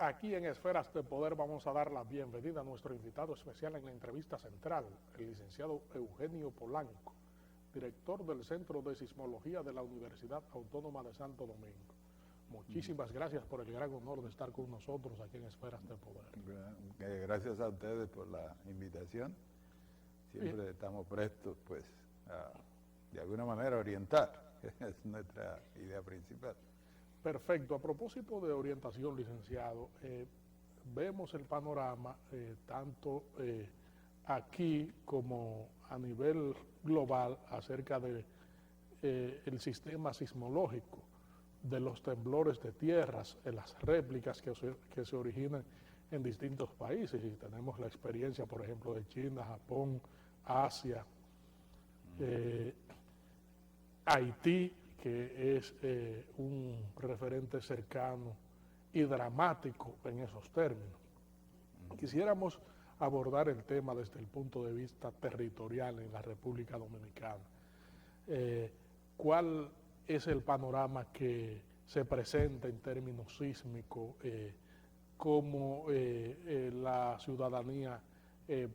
Aquí en Esferas de Poder vamos a dar la bienvenida a nuestro invitado especial en la entrevista central, el licenciado Eugenio Polanco, director del Centro de Sismología de la Universidad Autónoma de Santo Domingo. Muchísimas gracias por el gran honor de estar con nosotros aquí en Esferas de Poder. Gracias a ustedes por la invitación. Siempre estamos prestos, pues, a, de alguna manera, orientar. Es nuestra idea principal. Perfecto. A propósito de orientación, licenciado, vemos el panorama tanto aquí como a nivel global acerca de el sistema sismológico, de los temblores de tierras, las réplicas que se originan en distintos países. Y tenemos la experiencia, por ejemplo, de China, Japón, Asia, Haití, que es un referente cercano y dramático en esos términos. Quisiéramos abordar el tema desde el punto de vista territorial en la República Dominicana. ¿Cuál es el panorama que se presenta en términos sísmicos? ¿Cómo la ciudadanía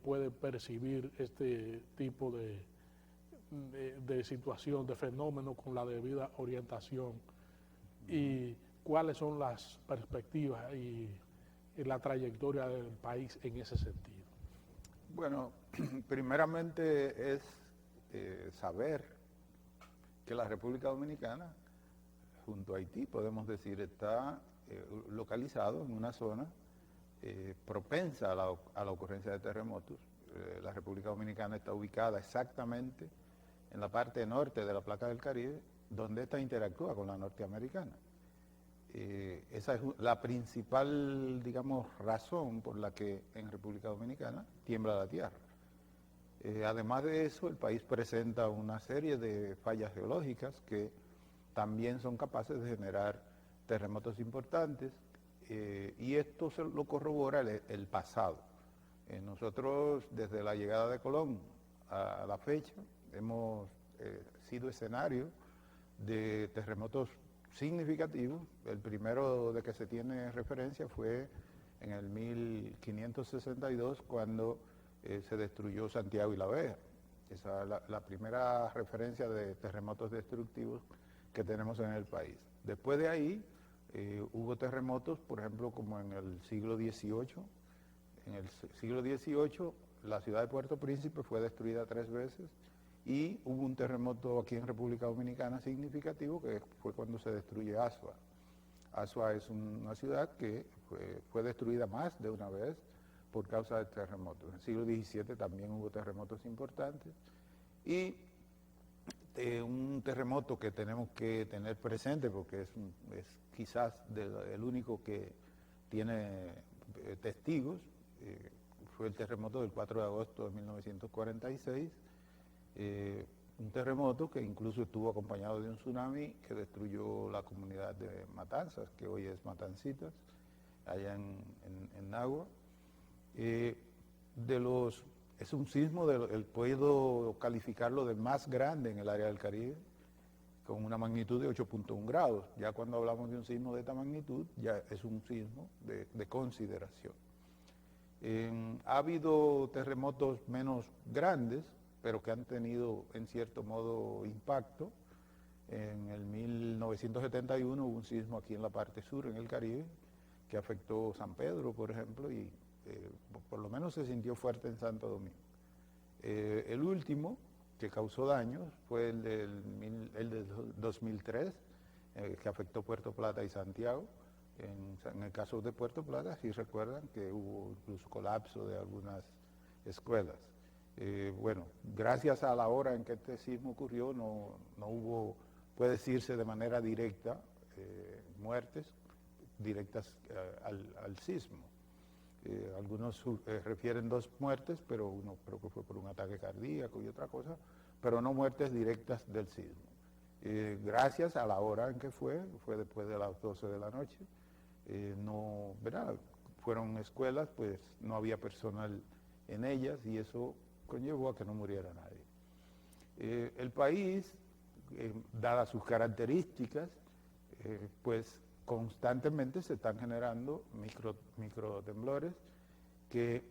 puede percibir este tipo de situación, de fenómeno con la debida orientación? ¿Y cuáles son las perspectivas y la trayectoria del país en ese sentido? Bueno, primeramente es saber que la República Dominicana, junto a Haití, podemos decir, está localizado en una zona propensa a la ocurrencia de terremotos. La República Dominicana está ubicada exactamente en la parte norte de la placa del Caribe, donde esta interactúa con la norteamericana. Esa es la principal, digamos, razón por la que en República Dominicana tiembla la tierra. Además de eso, el país presenta una serie de fallas geológicas que también son capaces de generar terremotos importantes, y esto lo corrobora el pasado. Nosotros, desde la llegada de Colón a la fecha, hemos sido escenario de terremotos significativos. El primero de que se tiene referencia fue en el 1562, cuando se destruyó Santiago y La Vega. Esa es la primera referencia de terremotos destructivos que tenemos en el país. Después de ahí hubo terremotos, por ejemplo, como en el siglo XVIII. En el siglo XVIII la ciudad de Puerto Príncipe fue destruida 3 veces, y hubo un terremoto aquí en República Dominicana significativo, que fue cuando se destruye Azua. Azua es una ciudad que fue destruida más de una vez por causa de terremotos. En el siglo XVII también hubo terremotos importantes, y un terremoto que tenemos que tener presente, porque es quizás el único que tiene testigos, fue el terremoto del 4 de agosto de 1946, un terremoto que incluso estuvo acompañado de un tsunami que destruyó la comunidad de Matanzas, que hoy es Matancitas, allá en Nagua. Es un sismo, puedo calificarlo de más grande en el área del Caribe, con una magnitud de 8.1 grados. Ya cuando hablamos de un sismo de esta magnitud, ya es un sismo de consideración. Ha habido terremotos menos grandes, pero que han tenido en cierto modo impacto. En el 1971 hubo un sismo aquí en la parte sur, en el Caribe, que afectó San Pedro, por ejemplo, y por lo menos se sintió fuerte en Santo Domingo. El último que causó daños fue el del 2003, que afectó Puerto Plata y Santiago. En el caso de Puerto Plata, si recuerdan que hubo incluso colapso de algunas escuelas. Bueno, gracias a la hora en que este sismo ocurrió, no hubo, puede decirse de manera directa, muertes directas al sismo. Algunos refieren 2 muertes, pero uno creo que fue por un ataque cardíaco y otra cosa, pero no muertes directas del sismo. Gracias a la hora en que fue después de las 12 de la noche. No, ¿verdad? Fueron escuelas, pues no había personal en ellas, y eso conllevó a que no muriera nadie. El país, dadas sus características, pues constantemente se están generando microtemblores que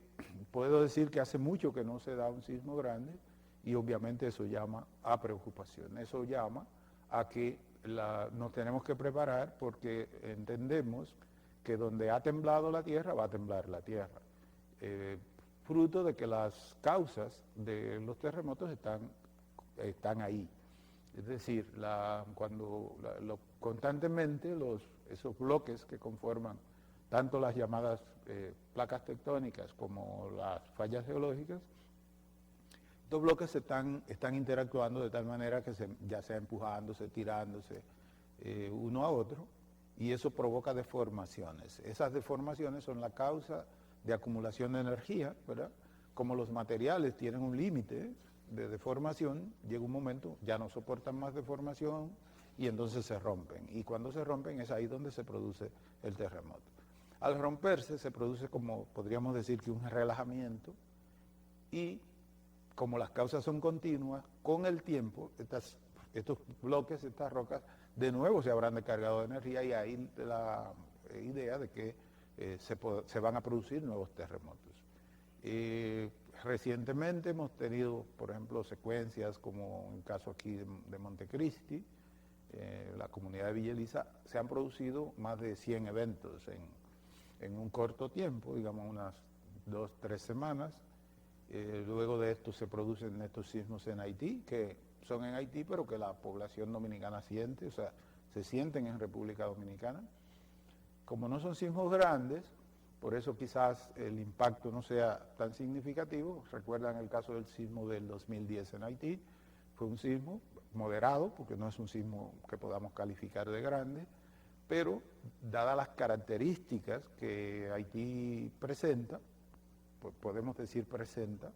puedo decir que hace mucho que no se da un sismo grande y obviamente eso llama a preocupación, eso llama a que nos tenemos que preparar porque entendemos que donde ha temblado la tierra va a temblar la tierra, fruto de que las causas de los terremotos están ahí. Es decir, constantemente esos bloques que conforman tanto las llamadas placas tectónicas como las fallas geológicas, estos bloques están interactuando de tal manera que ya sea empujándose, tirándose uno a otro, y eso provoca deformaciones. Esas deformaciones son la causa de acumulación de energía, ¿verdad? Como los materiales tienen un límite de deformación, llega un momento, ya no soportan más deformación y entonces se rompen. Y cuando se rompen es ahí donde se produce el terremoto. Al romperse se produce, como podríamos decir, que un relajamiento, y como las causas son continuas, con el tiempo estos bloques, estas rocas, de nuevo se habrán descargado de energía, y ahí la idea de que se van a producir nuevos terremotos. Recientemente hemos tenido, por ejemplo, secuencias como en el caso aquí de Montecristi, la comunidad de Villa Elisa, se han producido más de 100 eventos en un corto tiempo, digamos unas 2 o 3 semanas. Luego de esto se producen estos sismos en Haití, que son en Haití, pero que la población dominicana siente, o sea, se sienten en República Dominicana. Como no son sismos grandes, por eso quizás el impacto no sea tan significativo. Recuerdan el caso del sismo del 2010 en Haití, fue un sismo moderado, porque no es un sismo que podamos calificar de grande, pero dadas las características que Haití presenta, pues podemos decir presenta,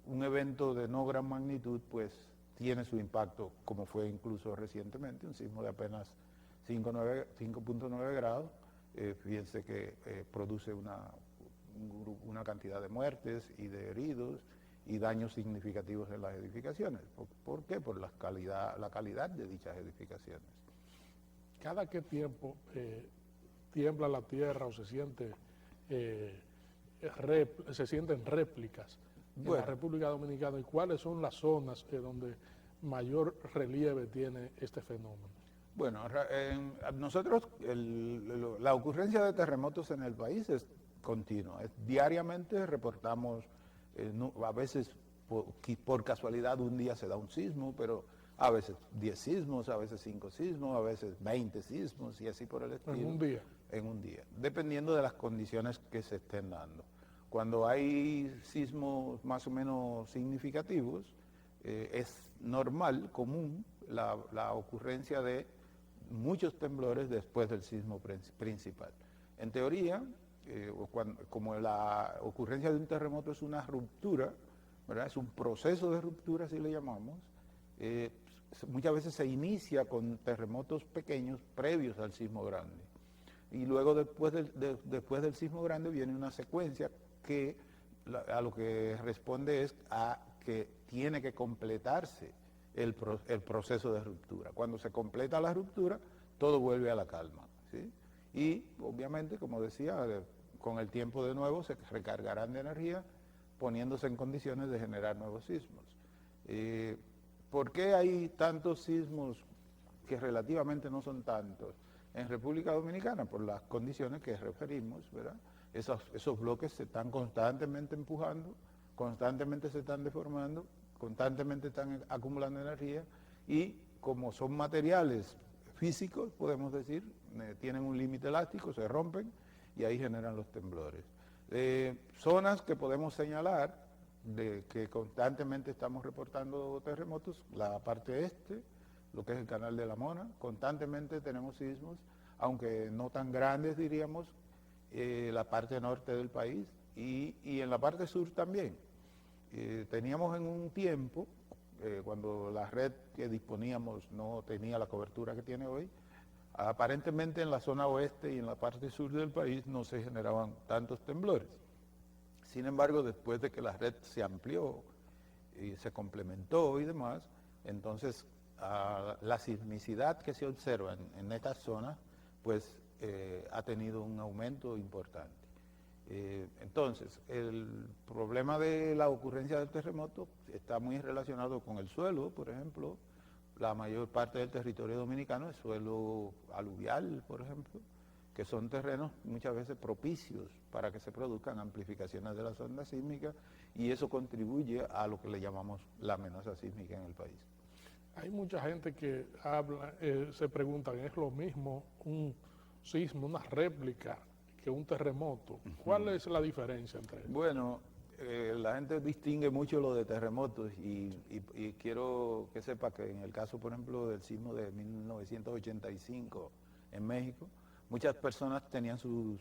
un evento de no gran magnitud, pues tiene su impacto, como fue incluso recientemente, un sismo de apenas 5.9 grados, fíjense que produce una cantidad de muertes y de heridos y daños significativos en las edificaciones. ¿Por qué? Por la calidad de dichas edificaciones. ¿Cada qué tiempo tiembla la tierra o se sienten réplicas en la República Dominicana? ¿Y cuáles son las zonas donde mayor relieve tiene este fenómeno? Bueno, nosotros la ocurrencia de terremotos en el país es continua. Diariamente reportamos, a veces por casualidad un día se da un sismo, pero a veces 10 sismos, a veces 5 sismos, a veces 20 sismos y así por el estilo. ¿En un día? En un día, dependiendo de las condiciones que se estén dando. Cuando hay sismos más o menos significativos, es normal, común, la ocurrencia de muchos temblores después del sismo principal. En teoría, como la ocurrencia de un terremoto es una ruptura, ¿verdad? Es un proceso de ruptura, así le llamamos, muchas veces se inicia con terremotos pequeños previos al sismo grande. Y luego después del sismo grande viene una secuencia que a lo que responde es a que tiene que completarse el proceso de ruptura. Cuando se completa la ruptura, todo vuelve a la calma, ¿sí? Y obviamente, como decía, con el tiempo de nuevo se recargarán de energía, poniéndose en condiciones de generar nuevos sismos. ¿Por qué hay tantos sismos que relativamente no son tantos en República Dominicana? Por las condiciones que referimos, ¿verdad? Esos bloques se están constantemente empujando, constantemente se están deformando, constantemente están acumulando energía, y como son materiales físicos, podemos decir, tienen un límite elástico, se rompen y ahí generan los temblores. Zonas que podemos señalar de que constantemente estamos reportando terremotos, la parte este, lo que es el Canal de la Mona, constantemente tenemos sismos, aunque no tan grandes diríamos, la parte norte del país y en la parte sur también. Teníamos en un tiempo, cuando la red que disponíamos no tenía la cobertura que tiene hoy, aparentemente en la zona oeste y en la parte sur del país no se generaban tantos temblores. Sin embargo, después de que la red se amplió y se complementó y demás, entonces la sismicidad que se observa en estas zonas pues ha tenido un aumento importante. Entonces, el problema de la ocurrencia del terremoto está muy relacionado con el suelo, por ejemplo. La mayor parte del territorio dominicano es suelo aluvial, por ejemplo, que son terrenos muchas veces propicios para que se produzcan amplificaciones de las ondas sísmicas, y eso contribuye a lo que le llamamos la amenaza sísmica en el país. Hay mucha gente que habla, se preguntan, ¿es lo mismo un sismo, una réplica, que un terremoto? ¿Cuál es la diferencia entre ellos? Bueno, la gente distingue mucho lo de terremotos y quiero que sepa que en el caso, por ejemplo, del sismo de 1985 en México, muchas personas tenían sus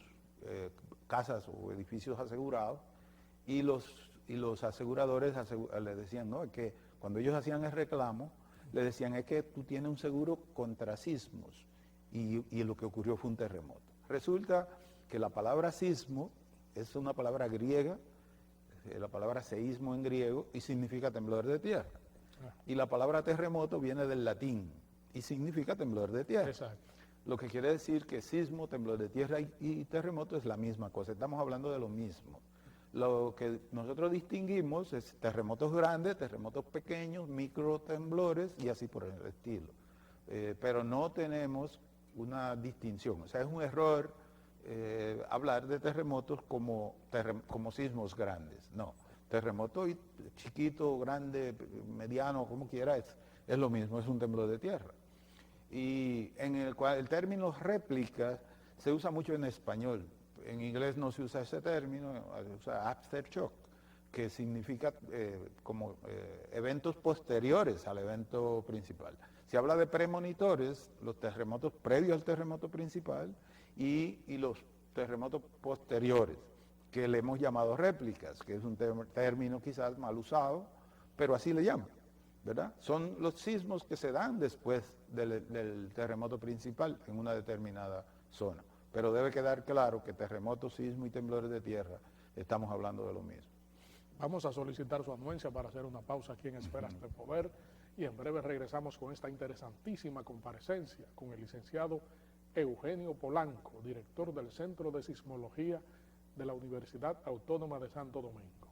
casas o edificios asegurados, y los aseguradores les decían, no, es que cuando ellos hacían el reclamo, le decían, es que tú tienes un seguro contra sismos, y lo que ocurrió fue un terremoto. Resulta que la palabra sismo es una palabra griega, la palabra seísmo en griego, y significa temblor de tierra. Y la palabra terremoto viene del latín y significa temblor de tierra. Exacto. Lo que quiere decir que sismo, temblor de tierra y terremoto es la misma cosa, estamos hablando de lo mismo. Lo que nosotros distinguimos es terremotos grandes, terremotos pequeños, microtemblores y así por el estilo. Pero no tenemos una distinción, o sea, es un error hablar de terremotos como sismos grandes. No, terremoto chiquito, grande, mediano, como quiera, es lo mismo, es un temblor de tierra. Y en el término réplica se usa mucho en español. En inglés no se usa ese término, se usa aftershock, que significa eventos posteriores al evento principal. Se habla de premonitores, los terremotos previos al terremoto principal, y los terremotos posteriores, que le hemos llamado réplicas, que es un término quizás mal usado, pero así le llaman, ¿verdad? Son los sismos que se dan después del terremoto principal en una determinada zona. Pero debe quedar claro que terremoto, sismo y temblores de tierra, estamos hablando de lo mismo. Vamos a solicitar su anuencia para hacer una pausa aquí en Esferas de Poder, y en breve regresamos con esta interesantísima comparecencia con el licenciado Eugenio Polanco, director del Centro de Sismología de la Universidad Autónoma de Santo Domingo.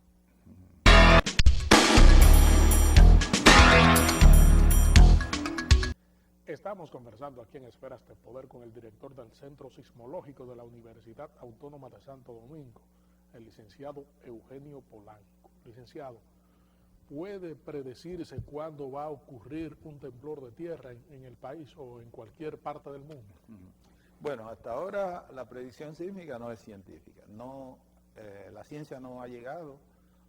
Estamos conversando aquí en Esferas de Poder con el director del Centro Sismológico de la Universidad Autónoma de Santo Domingo, el licenciado Eugenio Polanco. Licenciado, ¿puede predecirse cuándo va a ocurrir un temblor de tierra en el país o en cualquier parte del mundo? Bueno, hasta ahora la predicción sísmica no es científica. La ciencia no ha llegado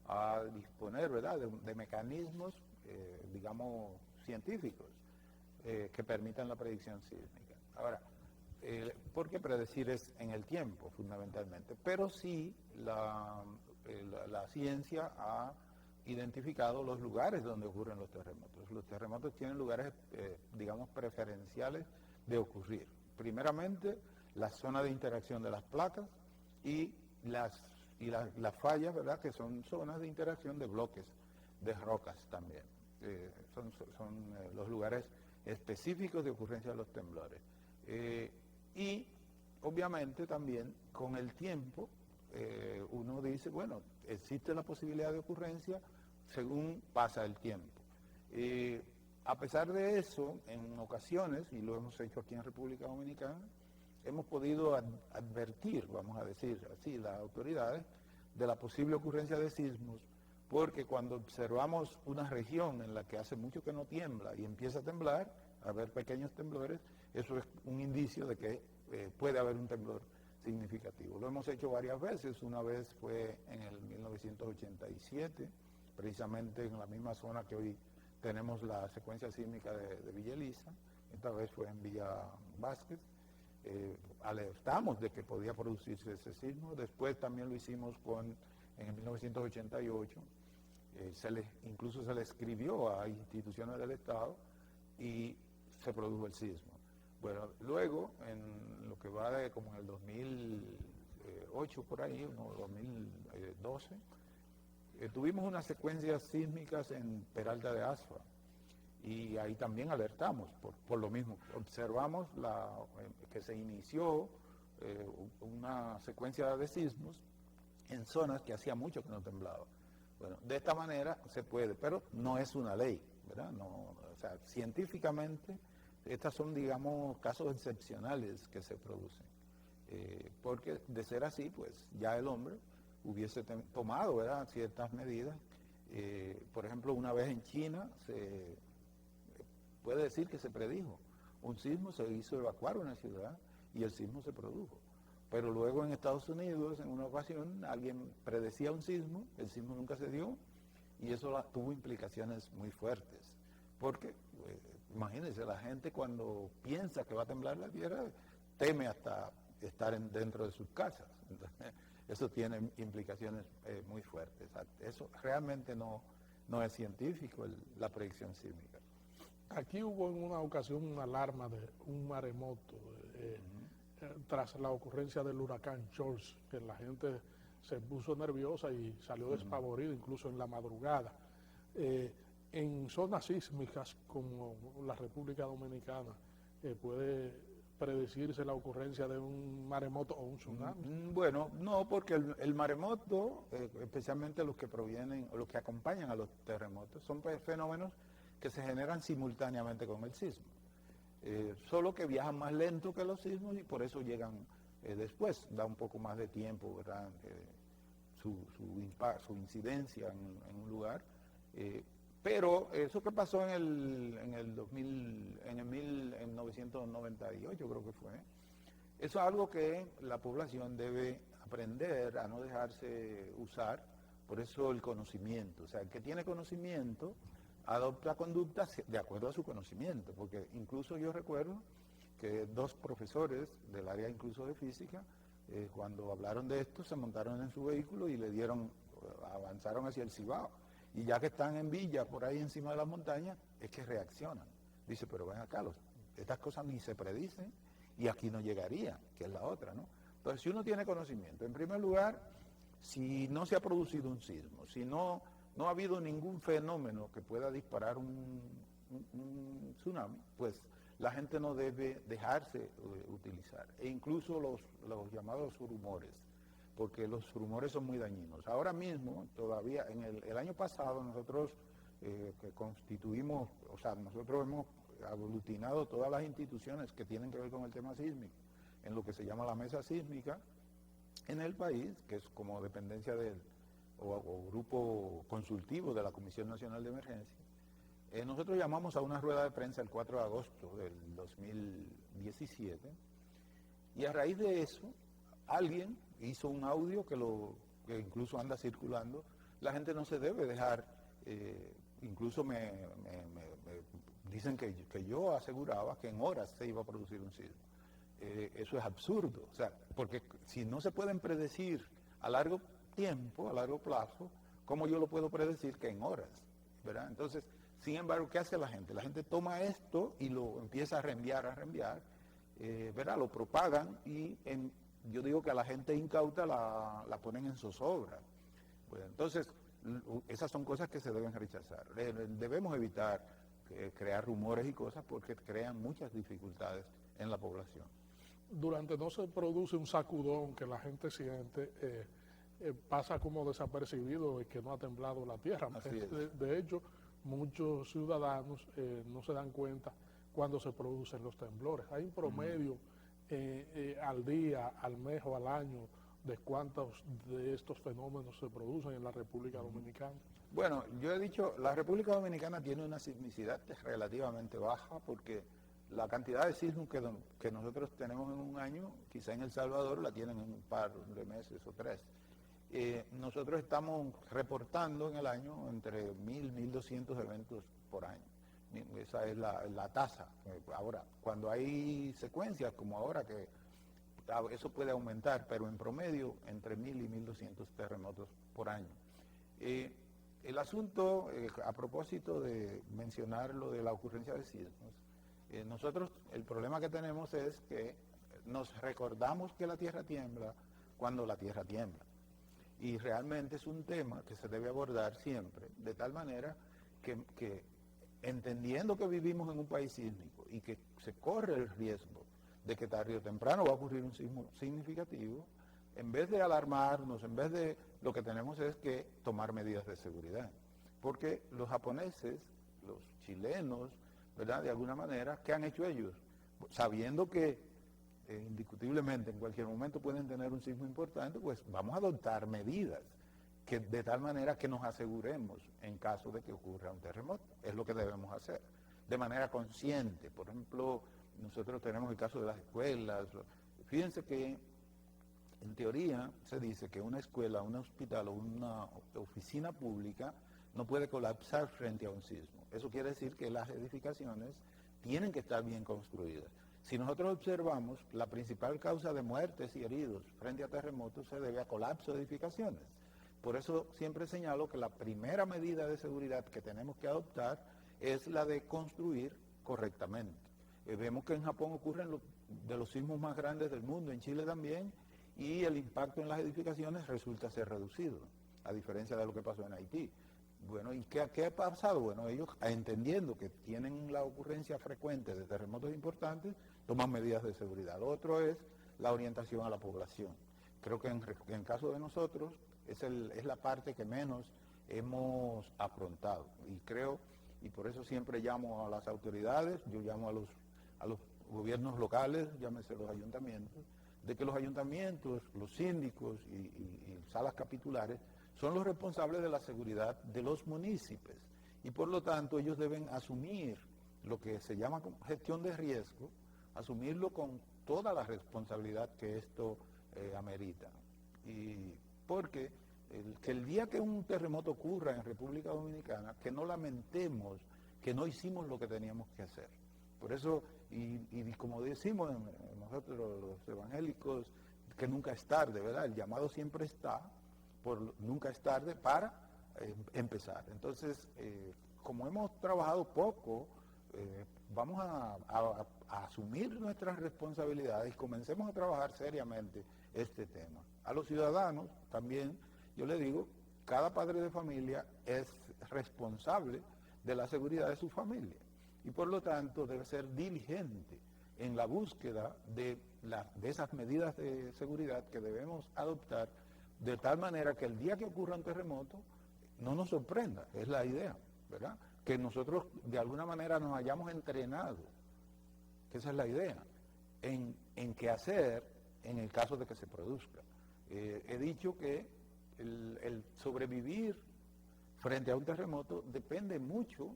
a disponer, ¿verdad?, de mecanismos, digamos, científicos que permitan la predicción sísmica. Ahora, ¿por qué predecir es en el tiempo, fundamentalmente? Pero sí la ciencia ha identificado los lugares donde ocurren los terremotos. Los terremotos tienen lugares, digamos, preferenciales de ocurrir. Primeramente, la zona de interacción de las placas y las fallas, ¿verdad?, que son zonas de interacción de bloques de rocas también. Son los lugares específicos de ocurrencia de los temblores. Y obviamente también con el tiempo uno dice, bueno, existe la posibilidad de ocurrencia según pasa el tiempo. A pesar de eso, en ocasiones, y lo hemos hecho aquí en República Dominicana, hemos podido advertir, vamos a decir así, las autoridades, de la posible ocurrencia de sismos, porque cuando observamos una región en la que hace mucho que no tiembla y empieza a temblar, a haber pequeños temblores, eso es un indicio de que puede haber un temblor significativo. Lo hemos hecho varias veces. Una vez fue en el 1987, precisamente en la misma zona que hoy tenemos la secuencia sísmica de Villa Elisa. Esta vez fue en Villa Vázquez. Alertamos de que podía producirse ese sismo. Después también lo hicimos en el 1988. Incluso se le escribió a instituciones del Estado y se produjo el sismo. Bueno, luego, en lo que va de como en el 2008 por ahí, no, 2012, tuvimos unas secuencias sísmicas en Peralta de Asua, Y ahí también alertamos por lo mismo. Observamos que se inició una secuencia de sismos en zonas que hacía mucho que no temblaba. Bueno, de esta manera se puede, pero no es una ley, ¿verdad? No, o sea, científicamente, estas son, digamos, casos excepcionales que se producen. Porque de ser así, pues ya el hombre hubiese tomado, ¿verdad?, ciertas medidas. Por ejemplo, una vez en China se puede decir que se predijo un sismo, se hizo evacuar una ciudad y el sismo se produjo. Pero luego en Estados Unidos, en una ocasión, alguien predecía un sismo, el sismo nunca se dio y eso tuvo implicaciones muy fuertes. Porque, imagínense, la gente cuando piensa que va a temblar la tierra, teme hasta estar dentro de sus casas. Entonces, eso tiene implicaciones muy fuertes. Eso realmente no es científico, la predicción sísmica. Aquí hubo en una ocasión una alarma de un maremoto tras la ocurrencia del huracán George, que la gente se puso nerviosa y salió despavorida incluso en la madrugada. En zonas sísmicas como la República Dominicana, ¿puede predecirse la ocurrencia de un maremoto o un tsunami? Bueno, no, porque el maremoto, especialmente los que provienen o los que acompañan a los terremotos, son fenómenos que se generan simultáneamente con el sismo. Solo que viajan más lento que los sismos y por eso llegan después, da un poco más de tiempo, ¿verdad?, su incidencia en un lugar. Pero eso que pasó en 1998 creo que fue, eso es algo que la población debe aprender a no dejarse usar, por eso el conocimiento. O sea, el que tiene conocimiento adopta conductas de acuerdo a su conocimiento, porque incluso yo recuerdo que dos profesores del área incluso de física, cuando hablaron de esto, se montaron en su vehículo y avanzaron hacia el Cibao. Y ya que están en Villa, por ahí encima de las montañas, es que reaccionan. Dice, pero ven acá, estas cosas ni se predicen y aquí no llegaría, que es la otra, ¿no? Entonces, si uno tiene conocimiento, en primer lugar, si no se ha producido un sismo, si no ha habido ningún fenómeno que pueda disparar un tsunami, pues la gente no debe dejarse utilizar. E incluso los llamados rumores, porque los rumores son muy dañinos. Ahora mismo, todavía, en el año pasado, nosotros que constituimos, o sea, nosotros hemos aglutinado todas las instituciones que tienen que ver con el tema sísmico, en lo que se llama la mesa sísmica en el país, que es como dependencia o grupo consultivo de la Comisión Nacional de Emergencia. Nosotros llamamos a una rueda de prensa el 4 de agosto del 2017 y a raíz de eso alguien hizo un audio que incluso anda circulando. La gente no se debe dejar, incluso me dicen que yo aseguraba que en horas se iba a producir un sismo. Eso es absurdo, o sea, porque si no se pueden predecir a largo tiempo, a largo plazo, ¿cómo yo lo puedo predecir que en horas? ¿Verdad? Entonces, sin embargo, ¿qué hace la gente? La gente toma esto y lo empieza a reenviar, ¿verdad? Lo propagan y yo digo que a la gente incauta la ponen en zozobra. Pues, entonces, esas son cosas que se deben rechazar. Debemos evitar crear rumores y cosas porque crean muchas dificultades en la población. Durante no se produce un sacudón que la gente siente, pasa como desapercibido y que no ha temblado la tierra. De hecho, muchos ciudadanos no se dan cuenta cuando se producen los temblores. Hay un promedio al día, al mes o al año de cuántos de estos fenómenos se producen en la República Dominicana. Bueno, yo he dicho, la República Dominicana tiene una sismicidad relativamente baja porque la cantidad de sismos que nosotros tenemos en un año, quizá en El Salvador la tienen en un par de meses o 3. Nosotros estamos reportando en el año entre 1.000 y 1.200 eventos por año. Esa es la tasa. Ahora, cuando hay secuencias como ahora, que eso puede aumentar, pero en promedio entre 1.000 y 1.200 terremotos por año. El asunto, a propósito de mencionar lo de la ocurrencia de sismos, nosotros el problema que tenemos es que nos recordamos que la Tierra tiembla cuando la Tierra tiembla. Y realmente es un tema que se debe abordar siempre, de tal manera que entendiendo que vivimos en un país sísmico y que se corre el riesgo de que tarde o temprano va a ocurrir un sismo significativo, en vez de alarmarnos, en vez de lo que tenemos es que tomar medidas de seguridad. Porque los japoneses, los chilenos, ¿verdad? De alguna manera, ¿qué han hecho ellos? Sabiendo que indiscutiblemente en cualquier momento pueden tener un sismo importante, pues vamos a adoptar medidas que de tal manera que nos aseguremos en caso de que ocurra un terremoto. Es lo que debemos hacer, de manera consciente. Por ejemplo, nosotros tenemos el caso de las escuelas. Fíjense que en teoría se dice que una escuela, un hospital o una oficina pública no puede colapsar frente a un sismo. Eso quiere decir que las edificaciones tienen que estar bien construidas. Si nosotros observamos, la principal causa de muertes y heridos frente a terremotos se debe a colapso de edificaciones. Por eso siempre señalo que la primera medida de seguridad que tenemos que adoptar es la de construir correctamente. Vemos que en Japón ocurren de los sismos más grandes del mundo, en Chile también, y el impacto en las edificaciones resulta ser reducido, a diferencia de lo que pasó en Haití. Bueno, ¿y qué ha pasado? Bueno, ellos, entendiendo que tienen la ocurrencia frecuente de terremotos importantes, toman medidas de seguridad. Lo otro es la orientación a la población. Creo que en el caso de nosotros es la parte que menos hemos afrontado. Y por eso siempre llamo a las autoridades, yo llamo a los gobiernos locales, llámese los ayuntamientos, de que los ayuntamientos, los síndicos y salas capitulares son los responsables de la seguridad de los municipios y por lo tanto ellos deben asumir lo que se llama gestión de riesgo, asumirlo con toda la responsabilidad que esto amerita. Y porque que el día que un terremoto ocurra en República Dominicana, que no lamentemos que no hicimos lo que teníamos que hacer. Por eso, y como decimos nosotros los evangélicos, que nunca es tarde, ¿verdad? El llamado siempre está, nunca es tarde para empezar. Entonces, como hemos trabajado poco, vamos a asumir nuestras responsabilidades y comencemos a trabajar seriamente este tema. A los ciudadanos también, yo le digo, cada padre de familia es responsable de la seguridad de su familia y por lo tanto debe ser diligente en la búsqueda de esas medidas de seguridad que debemos adoptar de tal manera que el día que ocurra un terremoto no nos sorprenda, es la idea, ¿verdad? Que nosotros de alguna manera nos hayamos entrenado, que esa es la idea, en qué hacer en el caso de que se produzca. He dicho que el sobrevivir frente a un terremoto depende mucho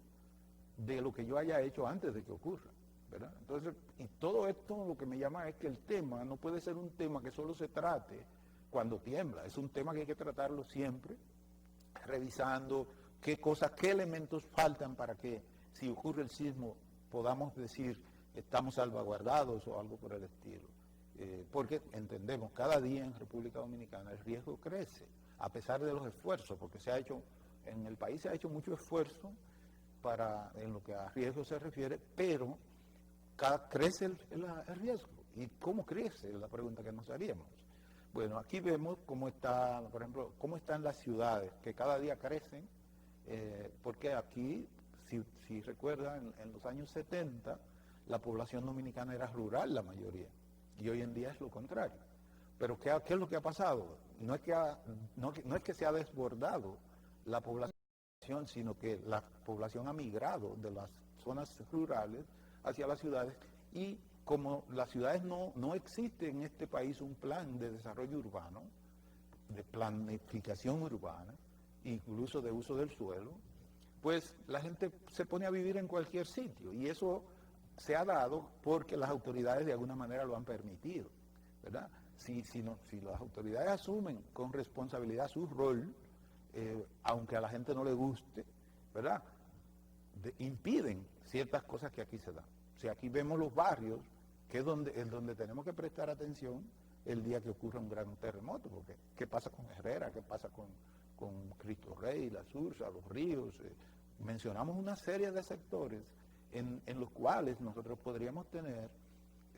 de lo que yo haya hecho antes de que ocurra, ¿verdad? Entonces, y todo esto lo que me llama es que el tema no puede ser un tema que solo se trate cuando tiembla, es un tema que hay que tratarlo siempre, revisando qué cosas, qué elementos faltan para que si ocurre el sismo podamos decir estamos salvaguardados o algo por el estilo. Porque entendemos, cada día en República Dominicana el riesgo crece, a pesar de los esfuerzos, porque en el país se ha hecho mucho esfuerzo en lo que a riesgo se refiere, pero crece el riesgo. ¿Y cómo crece? Es la pregunta que nos haríamos. Bueno, aquí vemos cómo está, por ejemplo, cómo están las ciudades, que cada día crecen, porque aquí, si recuerdan, en los años 70, la población dominicana era rural la mayoría, y hoy en día es lo contrario. Pero ¿qué es lo que ha pasado? No es que se ha desbordado la población, sino que la población ha migrado de las zonas rurales hacia las ciudades y como las ciudades no existe en este país un plan de desarrollo urbano, de planificación urbana, incluso de uso del suelo, pues la gente se pone a vivir en cualquier sitio y eso se ha dado porque las autoridades de alguna manera lo han permitido, ¿verdad? Si las autoridades asumen con responsabilidad su rol, aunque a la gente no le guste, ¿verdad? Impiden ciertas cosas que aquí se dan. O sea, aquí vemos los barrios, que es donde tenemos que prestar atención el día que ocurra un gran terremoto, porque ¿qué pasa con Herrera? ¿Qué pasa con Cristo Rey, La Sursa, Los Ríos? Mencionamos una serie de sectores en los cuales nosotros podríamos tener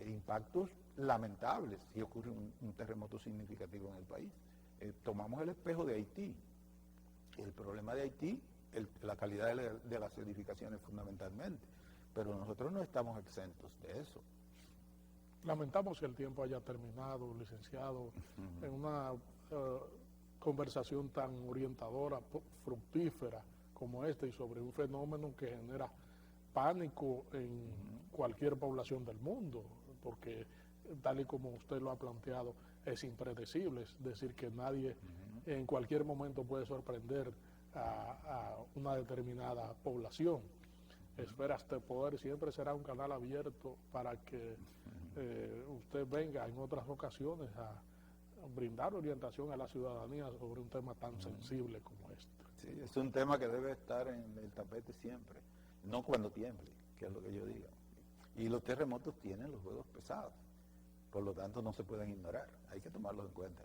impactos lamentables si ocurre un terremoto significativo en el país. Tomamos el espejo de Haití. El problema de Haití la calidad de las edificaciones fundamentalmente, pero nosotros no estamos exentos de eso. Lamentamos que el tiempo haya terminado, licenciado, en una conversación tan orientadora, fructífera como esta y sobre un fenómeno que genera pánico en cualquier población del mundo, porque tal y como usted lo ha planteado, es impredecible, es decir, que nadie en cualquier momento puede sorprender a una determinada población. Esferas de Poder siempre será un canal abierto para que usted venga en otras ocasiones a brindar orientación a la ciudadanía sobre un tema tan sensible como este. Sí, es un tema que debe estar en el tapete siempre, no cuando tiemble, que es lo que yo digo. Y los terremotos tienen los juegos pesados, por lo tanto no se pueden ignorar, hay que tomarlos en cuenta.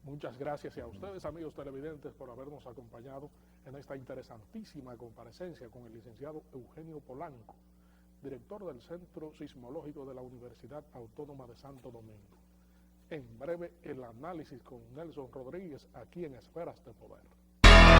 Muchas gracias y a ustedes, amigos televidentes, por habernos acompañado en esta interesantísima comparecencia con el licenciado Eugenio Polanco, director del Centro Sismológico de la Universidad Autónoma de Santo Domingo. En breve, el análisis con Nelson Rodríguez aquí en Esferas de Poder.